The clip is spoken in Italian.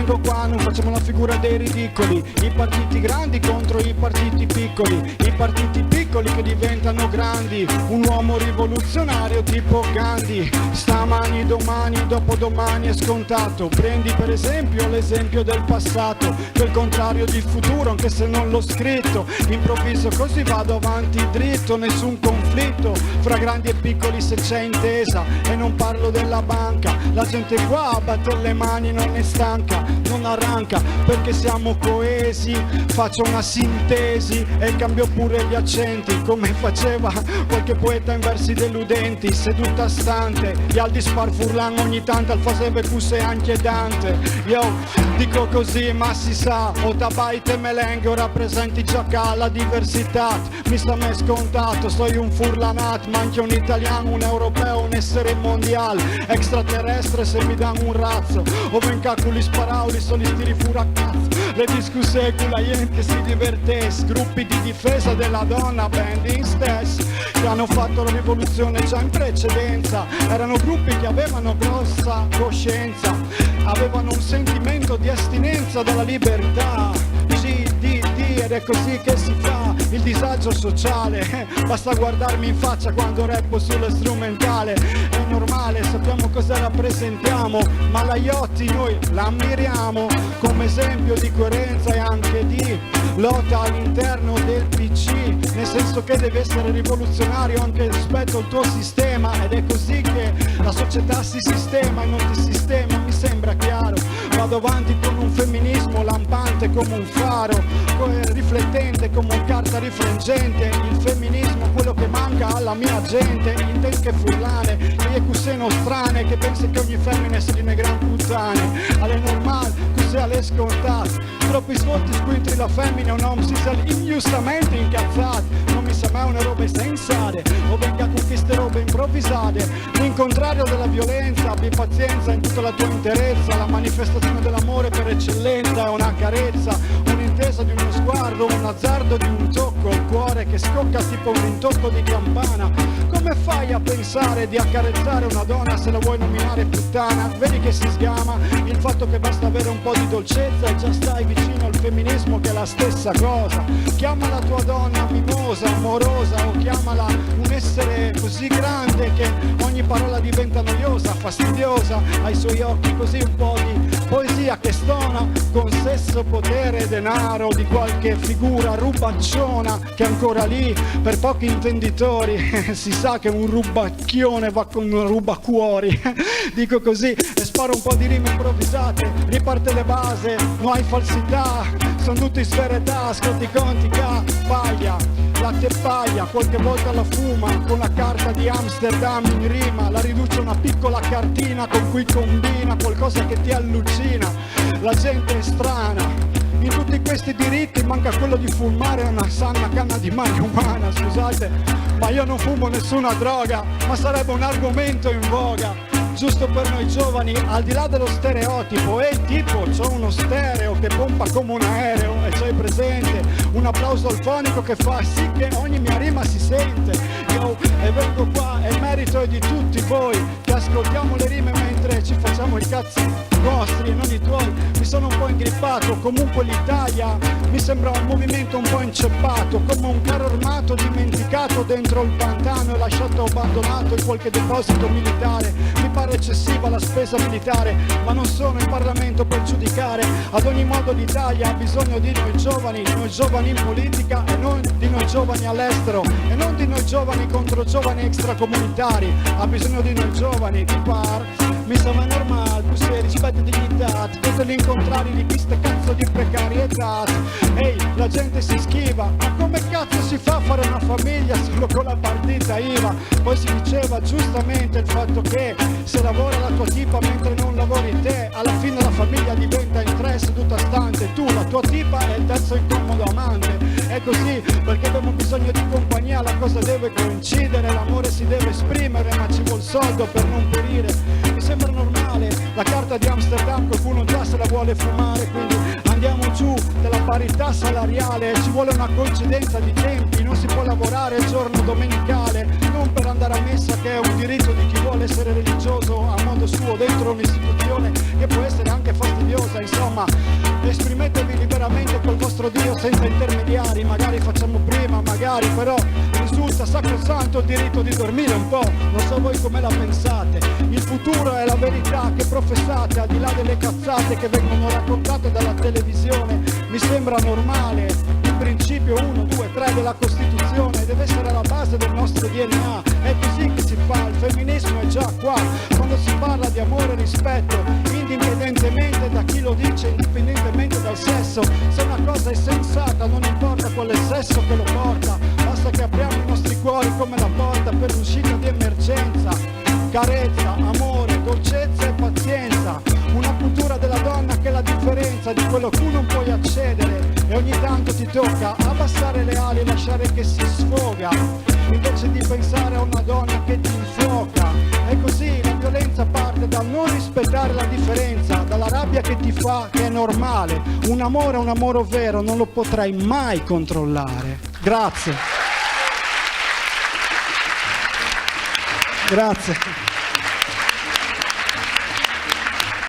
vengo qua, non facciamo la figura dei ridicoli, i partiti grandi contro i partiti piccoli, i partiti piccoli che diventano grandi, un uomo rivoluzionario tipo Gandhi, stamani, domani, dopodomani è scontato, prendi per esempio l'esempio del passato, che è il contrario di futuro anche se non l'ho scritto, improvviso così vado avanti dritto, nessun conflitto fra grandi e piccoli se c'è intesa, e non parlo della banca, la gente qua batte le mani, non è stanca, non arranca perché siamo coesi, faccio una sintesi e cambio pure gli accenti come faceva qualche poeta in versi deludenti, seduta stante, gli aldi sparfurlan ogni tanto al faseve cusse anche Dante, io dico così ma si sa, o tabaite melenghe o rappresenti già qua la diversità, mi sta me scontato, soy un furlanat, ma anche un italiano, un europeo, un essere mondiale, extraterrestre se mi dan un razzo, o ven calcoli sparauli, soli stiri fura cazzo, le discusse con la gente si divertesse, gruppi di difesa della donna, banding stess, che hanno fatto la rivoluzione già in precedenza, erano gruppi che avevano grossa coscienza, avevano un sentimento di astinenza dalla libertà, GDD, ed è così che si fa il disagio sociale, basta guardarmi in faccia quando rappo sulle strumentale, è normale, sappiamo cosa rappresentiamo, ma la Iotti noi la ammiriamo come esempio di coerenza e anche di lotta all'interno del PC, nel senso che deve essere rivoluzionario anche rispetto al tuo sistema, ed è così che la società si sistema e non ti sistema, mi sembra chiaro, vado avanti con un femminismo lampante come un faro, riflettente come un carta rifleggente, il femminismo quello che manca alla mia gente, in che furlane, che cusseno strane, che pensa che ogni femmina sia di una gran puttane, alle normali, cos'è alle scontate, troppi svolti squintri la femmina, un uomo si sale ingiustamente incazzato, non mi sa mai una roba sensate, o venga con queste robe improvvisate, l'incontrario della violenza, abbi pazienza in tutta la tua interezza, la manifestazione dell'amore per eccellenza è una carezza, un'intesa di uno sguardo, un azzardo di un tocco, il cuore che scocca tipo un rintocco di campana, come fai a pensare di accarezzare una donna se la vuoi nominare puttana, vedi che si sgama, il fatto che basta avere un po' di dolcezza e già stai vicino al femminismo che è la stessa cosa, chiama la tua donna mimosa, amorosa, o chiamala un essere così grande che ogni parola diventa noiosa, fastidiosa, ai suoi occhi così un po' di poesia che stona con sesso, potere e denaro di qualche figura rubacciona che è ancora lì per pochi intenditori, si sa che un rubacchione va con un rubacuori, dico così e sparo un po' di rime improvvisate, riparte le base, non hai falsità, sono tutti sferetà, ascolti conti, paglia, la teppaglia, qualche volta la fuma, con la carta di Amsterdam in rima, la riduce a una piccola cartina con cui combina qualcosa che ti allucina, la gente è strana, in tutti questi diritti manca quello di fumare una sana canna di marijuana, scusate, ma io non fumo nessuna droga, ma sarebbe un argomento in voga, giusto per noi giovani, al di là dello stereotipo, e tipo c'ho uno stereo che pompa come un aereo e c'hai presente un applauso al fonico che fa sì che ogni mia rima si sente, io e vengo qua e il merito è di tutti voi che ascoltiamo le rime mentre ci facciamo i cazzi nostri e non i tuoi, mi sono un po' ingrippato, comunque l'Italia mi sembra un movimento un po' inceppato, come un carro armato dimenticato dentro il pantano e lasciato abbandonato in qualche deposito militare, mi pare eccessiva la spesa militare, ma non sono in Parlamento per giudicare, ad ogni modo l'Italia ha bisogno di noi giovani in politica e non di noi giovani all'estero, e non di noi giovani contro giovani extracomunitari, ha bisogno di noi giovani, di par, mi sembra normale, più seri, rispetto e dignità, tutti gli incontrari di queste cazzo di precarietà, ehi, la gente si schiva, ma come cazzo si fa a fare una famiglia solo con la partita IVA, poi si diceva giustamente il fatto che se lavora la tua tipa mentre non lavori te, alla fine la famiglia diventa in tre seduta stante, tu, la tua tipa e il terzo incomodo amante, è così perché abbiamo bisogno di compagnia, la cosa deve coincidere, l'amore si deve esprimere, ma ci vuol soldo per non perire, mi sembra normale, la carta di Amsterdam qualcuno già se la vuole fumare, quindi andiamo giù della parità salariale, ci vuole una coincidenza di tempi, non si può lavorare il giorno domenicale, non per andare a messa che è un diritto di chi vuole essere religioso a modo suo dentro un'istituzione che può essere anche fastidiosa, insomma, esprimetevi liberamente col vostro Dio senza intermediari, magari facciamo prima, magari, però risulta sacrosanto il diritto di dormire un po', non so voi come la pensate, il futuro è la verità che professate, al di là delle cazzate che vengono raccontate dalla televisione, mi sembra normale, il principio 1, 2, 3 della Costituzione deve essere la base del nostro DNA, è così che si fa, il femminismo è già qua, quando si parla di amore e rispetto, indipendentemente da chi lo dice, indipendentemente dal sesso, se una cosa è sensata non importa qual è il sesso che lo porta, basta che apriamo i nostri cuori come la porta per l'uscita di emergenza, carezza, amore, dolcezza e pazienza, una cultura della donna che è la differenza di quello che tu non puoi accedere e ogni tanto ti tocca abbassare le ali e lasciare che si sfoga, invece di pensare a una donna che ti infuoca. E così la violenza parte dal non rispettare la differenza, dalla rabbia che ti fa, che è normale. Un amore vero non lo potrai mai controllare. Grazie. Grazie.